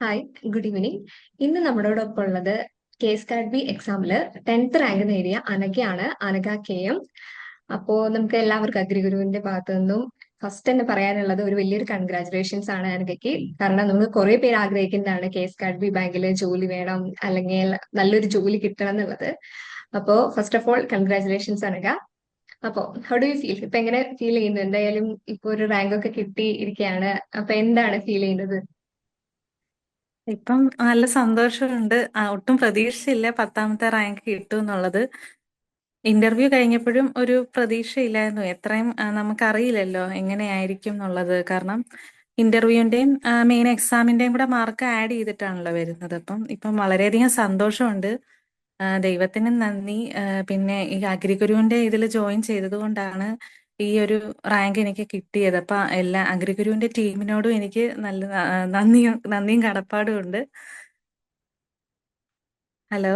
Hi, good evening. ഇന്ന് നമ്മളോടൊപ്പം ഉള്ളത് കേസ് കാർഡ് ബി എക്സാമില് 10th റാങ്ക് നേടിയ അനഘയാണ്. Anagha K M. അപ്പോ നമുക്ക് എല്ലാവർക്കും അഗ്രിഗുരുവിന്റെ ഭാഗത്തു നിന്നും ഫസ്റ്റ് തന്നെ പറയാനുള്ളത് ഒരു വലിയൊരു കൺഗ്രാറ്റുലേഷൻസ് ആണ് അനഘയ്ക്ക്. കാരണം നമ്മൾ കുറെ പേര് ആഗ്രഹിക്കുന്നതാണ് കേസ് കാർഡ് ബി ബാങ്കിൽ ജോലി വേണം, അല്ലെങ്കിൽ നല്ലൊരു ജോലി കിട്ടണം എന്നുള്ളത്. അപ്പോ first of all congratulations Anagha. അപ്പോ ഹൗ ഡു യു ഫീൽ? ഇപ്പൊ എങ്ങനെ ഫീൽ ചെയ്യുന്നു? എന്തായാലും ഇപ്പൊ ഒരു റാങ്ക് ഒക്കെ കിട്ടി ഇരിക്കുകയാണ്. അപ്പൊ എന്താണ് ഫീൽ ചെയ്യുന്നത്? ഇപ്പം നല്ല സന്തോഷമുണ്ട്. ഒട്ടും പ്രതീക്ഷയില്ല 10ാമത്തെ റാങ്ക് കിട്ടും എന്നുള്ളത്. ഇന്റർവ്യൂ കഴിഞ്ഞപ്പോഴും ഒരു പ്രതീക്ഷയില്ലായിരുന്നു. എത്രയും നമുക്കറിയില്ലല്ലോ എങ്ങനെയായിരിക്കും എന്നുള്ളത്. കാരണം ഇന്റർവ്യൂവിന്റെയും മെയിൻ എക്സാമിന്റെയും കൂടെ മാർക്ക് ആഡ് ചെയ്തിട്ടാണല്ലോ വരുന്നത്. ഇപ്പം വളരെയധികം സന്തോഷമുണ്ട്. ദൈവത്തിന് നന്ദി. പിന്നെ ഈ അഗ്രിഗുരുവിന്റെ ഇതിൽ ജോയിൻ ചെയ്തത് കൊണ്ടാണ് ഈ ഒരു റാങ്ക് എനിക്ക് കിട്ടിയത്. അപ്പൊ എല്ലാ അഗ്രിഗുരുവിന്റെ ടീമിനോടും എനിക്ക് നല്ല നന്ദിയും കടപ്പാടും ഉണ്ട്. ഹലോ.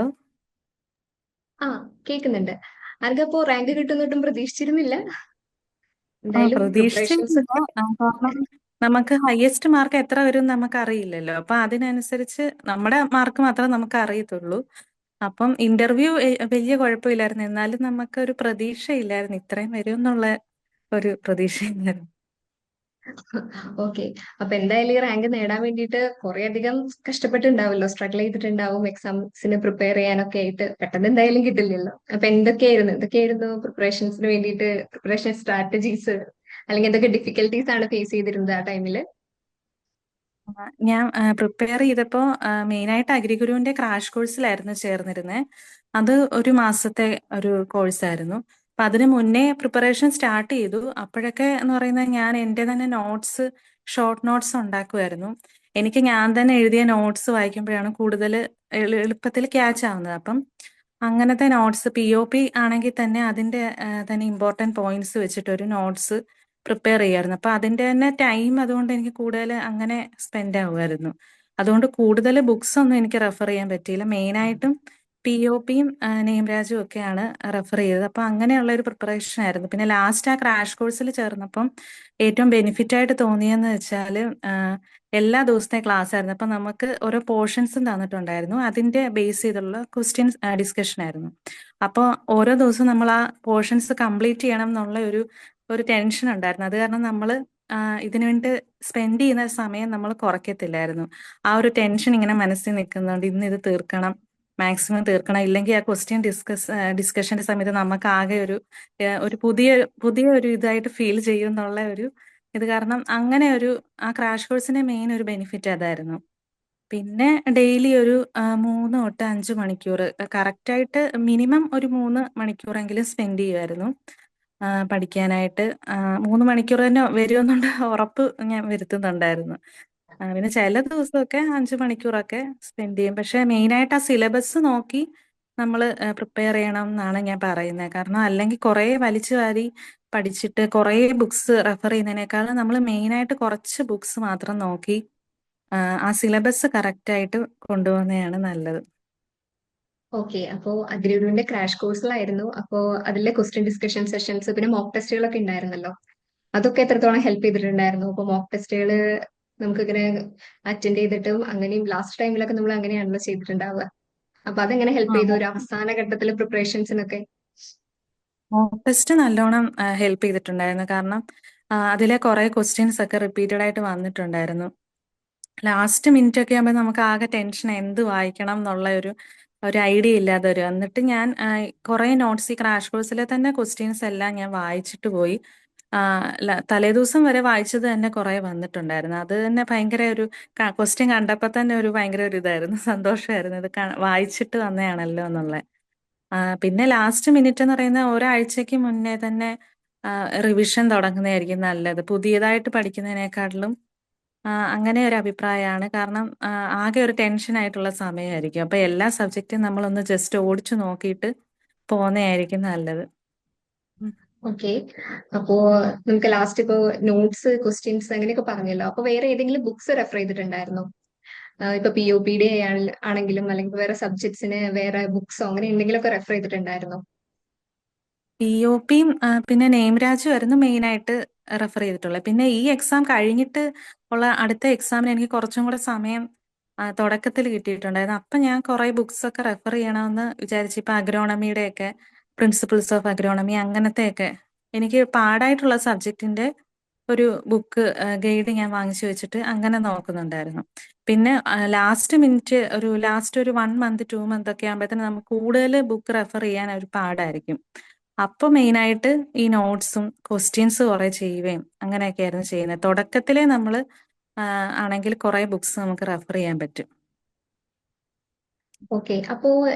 ആ, കേൾക്കുന്നുണ്ട്. അനക്കപ്പോ റാങ്ക് കിട്ടുന്നൊട്ടും പ്രതീക്ഷിച്ചിരുന്നില്ല. എന്തായാലും പ്രിപ്പറേഷൻസ് പ്രതീക്ഷിച്ചിരുന്നില്ല. ഒക്കെ. കാരണം നമുക്ക് ഹയസ്റ്റ് മാർക്ക് എത്ര വരും നമുക്ക് അറിയില്ലല്ലോ. അപ്പൊ അതിനനുസരിച്ച് നമ്മുടെ മാർക്ക് മാത്രമേ നമുക്ക് അറിയത്തുള്ളൂ. അപ്പം ഇന്റർവ്യൂ വലിയ കുഴപ്പമില്ലായിരുന്നു. എന്നാലും നമുക്ക് ഒരു പ്രതീക്ഷയില്ലായിരുന്നു ഇത്രയും വരും എന്നുള്ള ഒരു പ്രതീക്ഷയില്ലായിരുന്നു. ഓക്കെ. അപ്പൊ എന്തായാലും ഈ റാങ്ക് നേടാൻ വേണ്ടിയിട്ട് കുറെ അധികം കഷ്ടപ്പെട്ടുണ്ടാവുമല്ലോ, സ്ട്രഗിൾ ചെയ്തിട്ടുണ്ടാവും എക്സാംസിന് പ്രിപ്പയർ ചെയ്യാനൊക്കെ ആയിട്ട്. പെട്ടെന്ന് എന്തായാലും കിട്ടില്ലല്ലോ. അപ്പൊ എന്തൊക്കെയായിരുന്നു പ്രിപ്പറേഷൻസിന് വേണ്ടിയിട്ട്, പ്രിപ്പറേഷൻ സ്ട്രാറ്റജീസ്, അല്ലെങ്കിൽ എന്തൊക്കെ ഡിഫിക്കൽട്ടീസ് ആണ് ഫേസ് ചെയ്തിരുന്നത് ആ ടൈമില്? ഞാൻ പ്രിപ്പയർ ചെയ്തപ്പോൾ മെയിനായിട്ട് അഗ്രിഗുരുവിന്റെ ക്രാഷ് കോഴ്സിലായിരുന്നു ചേർന്നിരുന്നത്. അത് ഒരു മാസത്തെ ഒരു കോഴ്സായിരുന്നു. അപ്പൊ അതിന് മുന്നേ പ്രിപ്പറേഷൻ സ്റ്റാർട്ട് ചെയ്തു. അപ്പോഴൊക്കെ എന്ന് പറയുന്നത് ഞാൻ എൻ്റെ തന്നെ നോട്ട്സ്, ഷോർട്ട് നോട്ട്സ് ഉണ്ടാക്കുമായിരുന്നു. എനിക്ക് ഞാൻ തന്നെ എഴുതിയ നോട്ട്സ് വായിക്കുമ്പോഴാണ് കൂടുതൽ എളുപ്പത്തിൽ ക്യാച്ച് ആവുന്നത്. അപ്പം അങ്ങനത്തെ നോട്ട്സ് POP ആണെങ്കിൽ തന്നെ അതിന്റെ തന്നെ ഇമ്പോർട്ടൻറ്റ് പോയിന്റ്സ് വെച്ചിട്ട് ഒരു നോട്ട്സ് പ്രിപ്പയർ ചെയ്യായിരുന്നു. അപ്പൊ അതിന്റെ തന്നെ ടൈം അതുകൊണ്ട് എനിക്ക് കൂടുതൽ അങ്ങനെ സ്പെൻഡ് ആവുമായിരുന്നു. അതുകൊണ്ട് കൂടുതൽ ബുക്സ് ഒന്നും എനിക്ക് റെഫർ ചെയ്യാൻ പറ്റിയില്ല. മെയിനായിട്ടും POPയും നെയിംരാജും ഒക്കെയാണ് റെഫർ ചെയ്തത്. അപ്പൊ അങ്ങനെയുള്ള ഒരു പ്രിപ്പറേഷൻ ആയിരുന്നു. പിന്നെ ലാസ്റ്റ് ആ ക്രാഷ് കോഴ്സിൽ ചേർന്നപ്പം ഏറ്റവും ബെനിഫിറ്റ് ആയിട്ട് തോന്നിയെന്ന് വെച്ചാൽ എല്ലാ ദിവസത്തെ ക്ലാസ് ആയിരുന്നു. അപ്പൊ നമുക്ക് ഓരോ പോർഷൻസും തന്നിട്ടുണ്ടായിരുന്നു. അതിന്റെ ബേസ് ചെയ്തുള്ള ക്വസ്റ്റ്യൻസ് ഡിസ്കഷൻ ആയിരുന്നു. അപ്പോൾ ഓരോ ദിവസവും നമ്മൾ ആ പോർഷൻസ് കംപ്ലീറ്റ് ചെയ്യണം എന്നുള്ള ഒരു ടെൻഷൻ ഉണ്ടായിരുന്നു. അത് കാരണം നമ്മൾ ഇതിനു വേണ്ടി സ്പെൻഡ് ചെയ്യുന്ന സമയം നമ്മൾ കുറയ്ക്കത്തില്ലായിരുന്നു. ആ ഒരു ടെൻഷൻ ഇങ്ങനെ മനസ്സിൽ നിൽക്കുന്നുണ്ട്. ഇന്ന് ഇത് തീർക്കണം, മാക്സിമം തീർക്കണം. ഇല്ലെങ്കിൽ ആ ക്വസ്റ്റ്യൻ ഡിസ്കഷന്റെ സമയത്ത് നമുക്ക് ആകെ ഒരു പുതിയ ഒരു ഇതായിട്ട് ഫീൽ ചെയ്യും എന്നുള്ള ഒരു ഇത് കാരണം അങ്ങനെ ആ ക്രാഷ് കോഴ്സിന്റെ മെയിൻ ഒരു ബെനിഫിറ്റ് അതായിരുന്നു. പിന്നെ ഡെയിലി ഒരു 3 തൊട്ട് 5 മണിക്കൂർ കറക്റ്റായിട്ട് മിനിമം ഒരു 3 മണിക്കൂറെങ്കിലും സ്പെൻഡ് ചെയ്യുമായിരുന്നു പഠിക്കാനായിട്ട്. 3 മണിക്കൂർ തന്നെ വരുമെന്നുള്ള ഉറപ്പ് ഞാൻ വരുത്തുന്നുണ്ടായിരുന്നു. പിന്നെ ചില ദിവസമൊക്കെ 5 മണിക്കൂറൊക്കെ സ്പെൻഡ് ചെയ്യും. പക്ഷെ മെയിനായിട്ട് ആ സിലബസ് നോക്കി നമ്മൾ പ്രിപ്പയർ ചെയ്യണം എന്നാണ് ഞാൻ പറയുന്നത്. കാരണം അല്ലെങ്കിൽ കുറേ വലിച്ചു വാരി പഠിച്ചിട്ട് കുറേ ബുക്സ് റെഫർ ചെയ്യുന്നതിനേക്കാളും നമ്മൾ മെയിനായിട്ട് കുറച്ച് ബുക്സ് മാത്രം നോക്കി ആ സിലബസ് കറക്റ്റായിട്ട് കൊണ്ടുപോകുന്നതാണ് നല്ലത്. ഓക്കെ. അപ്പോ അഗ്രിഗുരുവിന്റെ ക്രാഷ് കോഴ്സിലായിരുന്നു. അപ്പോ അതിലെ ക്വസ്റ്റ്യൻ ഡിസ്കഷൻ സെഷൻസ് പിന്നെ മോക്ക് ടെസ്റ്റുകളൊക്കെ ഉണ്ടായിരുന്നല്ലോ. അതൊക്കെ എത്രത്തോളം ഹെൽപ്പ് ചെയ്തിട്ടുണ്ടായിരുന്നു? അപ്പൊ മോക്ക് ടെസ്റ്റുകൾ നമുക്ക് ഇങ്ങനെ അറ്റൻഡ് ചെയ്തിട്ടും അങ്ങനെയും ലാസ്റ്റ് ടൈമിലൊക്കെ നമ്മൾ അങ്ങനെയാണല്ലോ ചെയ്തിട്ടുണ്ടാവുക. അപ്പൊ അതെങ്ങനെ ഹെൽപ്പ് ചെയ്തു ഒരു അവസാന ഘട്ടത്തിലെ പ്രിപ്പറേഷൻസിനൊക്കെ? മോക്ക് ടെസ്റ്റ് നല്ലോണം ഹെൽപ്പ് ചെയ്തിട്ടുണ്ടായിരുന്നു. കാരണം അതിലെ കുറെ ക്വസ്റ്റ്യൻസ് ഒക്കെ റിപ്പീറ്റഡ് ആയിട്ട് വന്നിട്ടുണ്ടായിരുന്നു. ലാസ്റ്റ് മിനിറ്റ് ഒക്കെ ആകുമ്പോൾ നമുക്ക് ആകെ ടെൻഷൻ എന്ത് വായിക്കണം എന്നുള്ള ഒരു ഐഡിയ ഇല്ലാതെ വരും. എന്നിട്ട് ഞാൻ കുറെ നോട്ട്സ് ഈ ക്രാഷ് കോഴ്സിലെ തന്നെ ക്വസ്റ്റ്യൻസ് എല്ലാം ഞാൻ വായിച്ചിട്ട് പോയി. തലേദിവസം വരെ വായിച്ചത് തന്നെ കുറെ വന്നിട്ടുണ്ടായിരുന്നു. അത് തന്നെ ഭയങ്കര ഒരു ക്വസ്റ്റ്യൻ കണ്ടപ്പോൾ തന്നെ ഒരു ഭയങ്കര ഒരു ഇതായിരുന്നു, സന്തോഷമായിരുന്നു. ഇത് വായിച്ചിട്ട് വന്നതാണല്ലോ എന്നുള്ള. പിന്നെ ലാസ്റ്റ് മിനിറ്റ് എന്ന് പറയുന്ന ഒരാഴ്ചക്ക് മുന്നേ തന്നെ റിവിഷൻ തുടങ്ങുന്നതായിരിക്കും നല്ലത്, പുതിയതായിട്ട് പഠിക്കുന്നതിനേക്കാട്ടിലും. അങ്ങനെ ഒരു അഭിപ്രായമാണ്. കാരണം ആകെ ഒരു ടെൻഷൻ ആയിട്ടുള്ള സമയമായിരിക്കും. അപ്പൊ എല്ലാ സബ്ജക്റ്റും നമ്മളൊന്ന് ജസ്റ്റ് ഓടിച്ചു നോക്കിയിട്ട് പോകുന്നതായിരിക്കും നല്ലത്. ഉം. ഓക്കെ. അപ്പോ നമുക്ക് ലാസ്റ്റ് ഇപ്പോ നോട്ട്സ്, ക്വസ്റ്റ്യൻസ് അങ്ങനെയൊക്കെ പറഞ്ഞല്ലോ. അപ്പൊ വേറെ ഏതെങ്കിലും ബുക്സ് റെഫർ ചെയ്തിട്ടുണ്ടായിരുന്നോ? ഇപ്പൊ POPD ആണെങ്കിലും അല്ലെങ്കിൽ വേറെ സബ്ജക്ട്സിന് വേറെ ബുക്സോ അങ്ങനെ എന്തെങ്കിലുമൊക്കെ റെഫർ ചെയ്തിട്ടുണ്ടായിരുന്നോ? POPയും പിന്നെ നെയിംരാജും ആയിരുന്നു മെയിനായിട്ട് റെഫർ ചെയ്തിട്ടുള്ളത്. പിന്നെ ഈ എക്സാം കഴിഞ്ഞിട്ട് ഉള്ള അടുത്ത എക്സാമിന് എനിക്ക് കുറച്ചും കൂടെ സമയം തുടക്കത്തിൽ കിട്ടിയിട്ടുണ്ടായിരുന്നു. അപ്പം ഞാൻ കുറെ ബുക്സ് ഒക്കെ റെഫർ ചെയ്യണമെന്ന് വിചാരിച്ചു. ഇപ്പൊ അഗ്രോണമിയുടെ ഒക്കെ പ്രിൻസിപ്പിൾസ് ഓഫ് അഗ്രോണമി അങ്ങനത്തെയൊക്കെ എനിക്ക് പാടായിട്ടുള്ള സബ്ജക്റ്റിന്റെ ഒരു ബുക്ക് ഗൈഡ് ഞാൻ വാങ്ങിച്ചു വെച്ചിട്ട് അങ്ങനെ നോക്കുന്നുണ്ടായിരുന്നു. പിന്നെ ലാസ്റ്റ് ഒരു 1 മന്ത് 2 മന്ത് ഒക്കെ ആകുമ്പോഴത്തേന് നമുക്ക് കൂടുതൽ ബുക്ക് റെഫർ ചെയ്യാൻ ഒരു പാടായിരിക്കും. അപ്പൊ മെയിനായിട്ട് ഈ നോട്ട്സും ക്വസ്റ്റ്യൻസ് കുറെ ചെയ്യുകയും അങ്ങനെയൊക്കെയായിരുന്നു ചെയ്യുന്നത്. തുടക്കത്തിലേ നമ്മൾ ആണെങ്കിൽ കുറെ ബുക്സ് നമുക്ക് റെഫർ ചെയ്യാൻ പറ്റും. ഓക്കെ. അപ്പോ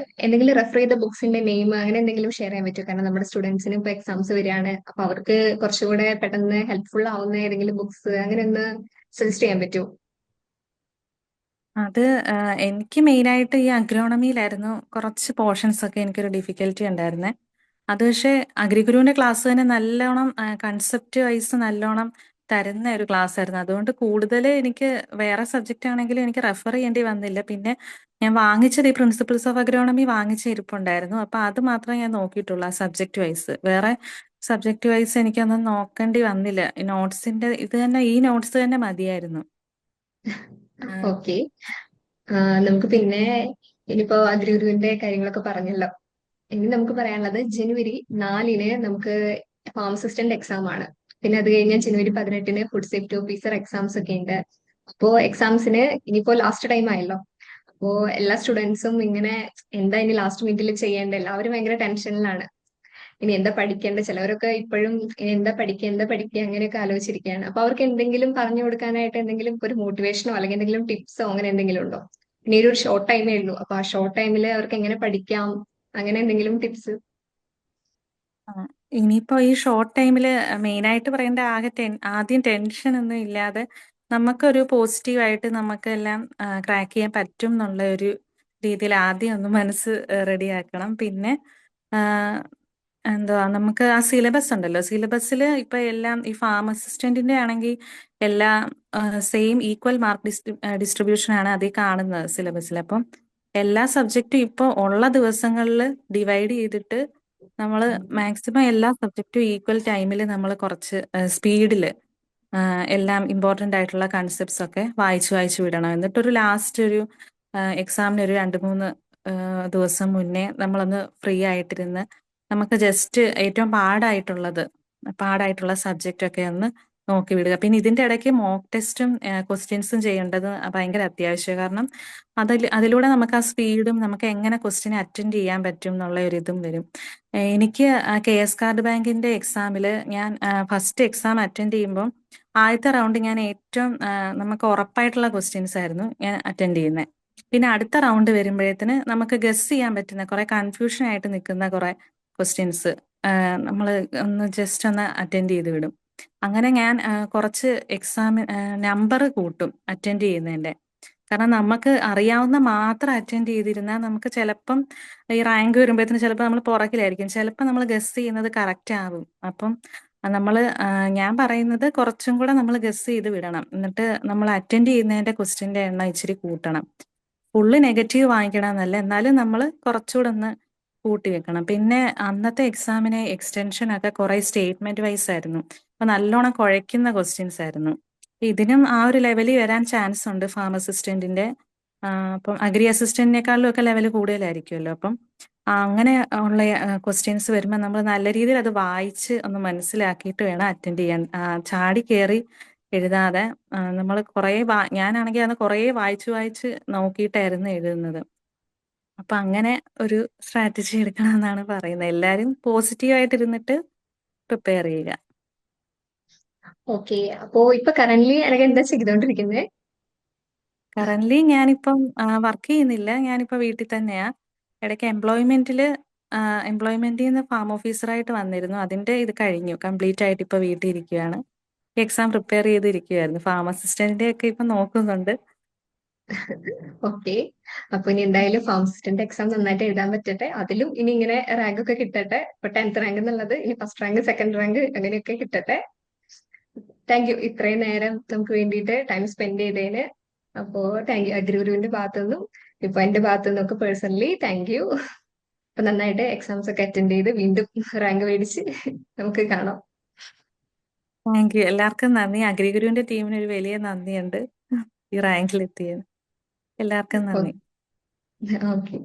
എന്തെങ്കിലും റെഫർ ചെയ്ത ബുക്സിന്റെ നെയിം അങ്ങനെ എന്തെങ്കിലും ഷെയർ ചെയ്യാൻ പറ്റുമോ? കാരണം നമ്മുടെ സ്റ്റുഡൻസിന് ഇപ്പൊ എക്സാംസ് വരികയാണ്. അപ്പൊ അവർക്ക് കുറച്ചുകൂടെ പെട്ടെന്ന് ഹെൽപ്ഫുൾ ആവുന്ന ഏതെങ്കിലും ബുക്സ് അങ്ങനെ ഒന്ന് സജസ്റ്റ് ചെയ്യാൻ പറ്റുമോ? അത് എനിക്ക് മെയിനായിട്ട് ഈ അഗ്രോണമിയിലായിരുന്നു കുറച്ച് പോർഷൻസ് ഒക്കെ എനിക്കൊരു ഡിഫിക്കൽറ്റി ഉണ്ടായിരുന്നേ. അത് പക്ഷേ അഗ്രിഗുരുവിന്റെ ക്ലാസ് തന്നെ നല്ലോണം കൺസെപ്റ്റ് വൈസ് നല്ലോണം തരുന്ന ഒരു ക്ലാസ് ആയിരുന്നു. അതുകൊണ്ട് കൂടുതൽ എനിക്ക് വേറെ സബ്ജക്റ്റ് ആണെങ്കിലും എനിക്ക് റെഫർ ചെയ്യേണ്ടി വന്നില്ല. പിന്നെ ഞാൻ വാങ്ങിച്ചത് ഈ പ്രിൻസിപ്പിൾസ് ഓഫ് അഗ്രോണമി വാങ്ങിച്ച ഇരിപ്പുണ്ടായിരുന്നു. അപ്പൊ അത് മാത്രമേ ഞാൻ നോക്കിയിട്ടുള്ളൂ ആ സബ്ജക്റ്റ് വൈസ്. വേറെ സബ്ജക്റ്റ് വൈസ് എനിക്കൊന്നും നോക്കേണ്ടി വന്നില്ല. ഈ നോട്ട്സ് തന്നെ മതിയായിരുന്നു. ആ, ഓക്കെ. നമുക്ക് പിന്നെ ഇനിയിപ്പോ അഗ്രിഗുരുവിന്റെ കാര്യങ്ങളൊക്കെ പറഞ്ഞല്ലോ. ഇനി നമുക്ക് പറയാനുള്ളത് ജനുവരി 4 നമുക്ക് ഫാം അസിസ്റ്റന്റ് എക്സാം ആണ്. പിന്നെ അത് കഴിഞ്ഞാൽ ജനുവരി 18 ഫുഡ് സേഫ്റ്റി ഓഫീസർ എക്സാംസ് ഒക്കെ ഉണ്ട്. അപ്പോ എക്സാംസിന് ഇനിയിപ്പോ ലാസ്റ്റ് ടൈം ആയല്ലോ. അപ്പോ എല്ലാ സ്റ്റുഡൻസും ഇങ്ങനെ എന്താ ഇനി ലാസ്റ്റ് മിനിറ്റിൽ ചെയ്യേണ്ടത്, എല്ലാവരും ഭയങ്കര ടെൻഷനിലാണ്. ഇനി എന്താ പഠിക്കേണ്ടത്, ചിലവരൊക്കെ ഇപ്പോഴും ഇനി എന്താ പഠിക്കുക അങ്ങനെയൊക്കെ ആലോചിച്ചിരിക്കുകയാണ്. അപ്പൊ അവർക്ക് എന്തെങ്കിലും പറഞ്ഞു കൊടുക്കാനായിട്ട് എന്തെങ്കിലും ഒരു മോട്ടിവേഷനോ അല്ലെങ്കിൽ എന്തെങ്കിലും ടിപ്സോ അങ്ങനെ എന്തെങ്കിലും ഉണ്ടോ? ഇനി ഒരു ഷോർട്ട് ടൈമേ ഉള്ളൂ. അപ്പൊ ആ ഷോർട്ട് ടൈമിൽ അവർക്ക് എങ്ങനെ പഠിക്കാം, അങ്ങനെ എന്തെങ്കിലും ടിപ്സ്? ആ, ഇനിയിപ്പോ ഈ ഷോർട്ട് ടൈമിൽ മെയിനായിട്ട് പറയേണ്ട ആദ്യം ടെൻഷൻ ഒന്നും ഇല്ലാതെ നമുക്കൊരു പോസിറ്റീവായിട്ട് നമുക്കെല്ലാം ക്രാക്ക് ചെയ്യാൻ പറ്റും എന്നുള്ള ഒരു രീതിയിൽ ആദ്യം ഒന്ന് മനസ്സ് റെഡിയാക്കണം. പിന്നെ ആ, എന്തുവാ നമുക്ക് ആ സിലബസ് ഉണ്ടല്ലോ, സിലബസിൽ ഇപ്പൊ എല്ലാം ഈ ഫാം അസിസ്റ്റന്റിന്റെ ആണെങ്കിൽ എല്ലാം സെയിം ഈക്വൽ മാർക്ക് ഡിസ്ട്രിബ്യൂഷൻ ആണ് അതിൽ കാണുന്നത് സിലബസിൽ. അപ്പം എല്ലാ സബ്ജക്റ്റും ഇപ്പോൾ ഉള്ള ദിവസങ്ങളിൽ ഡിവൈഡ് ചെയ്തിട്ട് നമ്മൾ മാക്സിമം എല്ലാ സബ്ജക്റ്റും ഈക്വൽ ടൈമിൽ നമ്മൾ കുറച്ച് സ്പീഡിൽ എല്ലാം ഇമ്പോർട്ടൻ്റ് ആയിട്ടുള്ള കൺസെപ്റ്റ്സ് ഒക്കെ വായിച്ചു വായിച്ചു വിടണം. എന്നിട്ടൊരു ലാസ്റ്റ് ഒരു എക്സാമിന് ഒരു 2-3 ദിവസം മുന്നേ നമ്മളൊന്ന് ഫ്രീ ആയിട്ടിരുന്ന് നമുക്ക് ജസ്റ്റ് ഏറ്റവും പാടായിട്ടുള്ള സബ്ജക്റ്റ് ഒക്കെ ഒന്ന് നോക്കി വിടുക. പിന്നെ ഇതിന്റെ ഇടയ്ക്ക് മോക്ക് ടെസ്റ്റും ക്വസ്റ്റ്യൻസും ചെയ്യേണ്ടത് ഭയങ്കര അത്യാവശ്യമാണ്. കാരണം അതിലൂടെ നമുക്ക് ആ സ്പീഡും നമുക്ക് എങ്ങനെ ക്വസ്റ്റ്യൻ അറ്റൻഡ് ചെയ്യാൻ പറ്റും എന്നുള്ള ഒരു ഇതും വരും. എനിക്ക് KS കാർഡ് ബാങ്കിന്റെ എക്സാമിൽ ഞാൻ ഫസ്റ്റ് എക്സാം അറ്റൻഡ് ചെയ്യുമ്പോൾ ആദ്യത്തെ റൗണ്ട് ഞാൻ ഏറ്റവും നമുക്ക് ഉറപ്പായിട്ടുള്ള ക്വസ്റ്റ്യൻസ് ആയിരുന്നു ഞാൻ അറ്റൻഡ് ചെയ്യുന്നത്. പിന്നെ അടുത്ത റൗണ്ട് വരുമ്പോഴത്തേന് നമുക്ക് ഗസ് ചെയ്യാൻ പറ്റുന്ന കുറെ കൺഫ്യൂഷൻ ആയിട്ട് നിൽക്കുന്ന കുറെ ക്വസ്റ്റ്യൻസ് നമ്മൾ ഒന്ന് ജസ്റ്റ് ഒന്ന് അറ്റൻഡ് ചെയ്ത് വിടും. അങ്ങനെ ഞാൻ കുറച്ച് എക്സാം നമ്പർ കൂട്ടും അറ്റൻഡ് ചെയ്യുന്നതിന്റെ. കാരണം നമുക്ക് അറിയാവുന്ന മാത്രം അറ്റൻഡ് ചെയ്തിരുന്നാൽ നമുക്ക് ചിലപ്പം ഈ റാങ്ക് വരുമ്പോഴത്തേന് ചിലപ്പോൾ നമ്മൾ പുറകിലായിരിക്കും, ചിലപ്പോൾ നമ്മൾ ഗസ് ചെയ്യുന്നത് കറക്റ്റ് ആവും. അപ്പം നമ്മൾ ഞാൻ പറയുന്നത് കുറച്ചും കൂടെ നമ്മൾ ഗസ് ചെയ്ത് വിടണം. എന്നിട്ട് നമ്മൾ അറ്റൻഡ് ചെയ്യുന്നതിന്റെ ക്വസ്റ്റ്യന്റെ എണ്ണം ഇച്ചിരി കൂട്ടണം. ഫുള്ള് നെഗറ്റീവ് വാങ്ങിക്കണം എന്നല്ല, എന്നാലും നമ്മൾ കുറച്ചുകൂടെ ഒന്ന് കൂട്ടി വെക്കണം. പിന്നെ അന്നത്തെ എക്സാമിന് എക്സ്റ്റൻഷൻ ഒക്കെ കുറെ സ്റ്റേറ്റ്മെന്റ് വൈസ് ആയിരുന്നു. അപ്പൊ നല്ലോണം കുഴയ്ക്കുന്ന ക്വസ്റ്റ്യൻസ് ആയിരുന്നു. ഇതിനും ആ ഒരു ലെവലിൽ വരാൻ ചാൻസ് ഉണ്ട് ഫാം അസിസ്റ്റന്റിന്റെ. അപ്പം അഗ്രി അസിസ്റ്റന്റിനേക്കാളും ഒക്കെ ലെവൽ കൂടുതലായിരിക്കുമല്ലോ. അപ്പം അങ്ങനെ ഉള്ള ക്വസ്റ്റ്യൻസ് വരുമ്പോൾ നമ്മൾ നല്ല രീതിയിൽ അത് വായിച്ച് ഒന്ന് മനസ്സിലാക്കിയിട്ട് വേണം അറ്റൻഡ് ചെയ്യാൻ. ചാടി കയറി എഴുതാതെ നമ്മൾ ഞാനാണെങ്കിൽ അന്ന് കുറേ വായിച്ച് വായിച്ച് നോക്കിയിട്ടായിരുന്നു എഴുതുന്നത്. അപ്പൊ അങ്ങനെ ഒരു സ്ട്രാറ്റജി എടുക്കണം എന്നാണ് പറയുന്നത്. എല്ലാരും പോസിറ്റീവായിട്ട് ഇരുന്നിട്ട് പ്രിപ്പയർ ചെയ്യുക. ഓക്കെ. അപ്പോ ഇപ്പൊ കറന്റ്ലി എനിക്ക് എന്താ ചെയ്തോണ്ടിരിക്കുന്നത്? കറന്റ്ലി ഞാനിപ്പം വർക്ക് ചെയ്യുന്നില്ല, ഞാനിപ്പോ വീട്ടിൽ തന്നെയാ. ഇടയ്ക്ക് എംപ്ലോയ്മെന്റിൽ നിന്ന് ഫാം ഓഫീസറായിട്ട് വന്നിരുന്നു. അതിന്റെ ഇത് കഴിഞ്ഞു, കംപ്ലീറ്റ് ആയിട്ട് ഇപ്പൊ വീട്ടിൽ ഇരിക്കുകയാണ്. എക്സാം പ്രിപ്പയർ ചെയ്തിരിക്കുകയായിരുന്നു. ഫാം അസിസ്റ്റന്റിന്റെ ഒക്കെ ഇപ്പൊ നോക്കുന്നുണ്ട്. ഓക്കെ. അപ്പൊ ഇനി എന്തായാലും ഫാം അസിസ്റ്റന്റ് എക്സാം നന്നായിട്ട് എഴുതാൻ പറ്റട്ടെ. അതിലും ഇനി ഇങ്ങനെ റാങ്ക് ഒക്കെ കിട്ടട്ടെ. ഇപ്പൊ 10th റാങ്ക് എന്നുള്ളത് ഇനി ഫസ്റ്റ് റാങ്ക്, സെക്കൻഡ് റാങ്ക് അങ്ങനെയൊക്കെ കിട്ടട്ടെ. താങ്ക് യു ഇത്രയും നേരം നമുക്ക് വേണ്ടിയിട്ട് ടൈം സ്പെൻഡ് ചെയ്തതിന്. അപ്പോ താങ്ക് യു അഗ്രിഗുരുവിന്റെ ഭാഗത്തുനിന്നും ഇപ്പൊ എന്റെ ഭാഗത്തു നിന്നൊക്കെ പേഴ്സണലി താങ്ക് യു. അപ്പൊ നന്നായിട്ട് എക്സാംസ് ഒക്കെ അറ്റൻഡ് ചെയ്ത് വീണ്ടും റാങ്ക് മേടിച്ച് നമുക്ക് കാണാം. Thank you. എല്ലാവർക്കും നന്ദി. അഗ്രിഗുരുവിന്റെ ടീമിന് ഒരു വലിയ നന്ദിയുണ്ട് ഈ റാങ്കിൽ എത്തിയത്. എല്ലാവർക്കും നന്ദി. ഓക്കെ.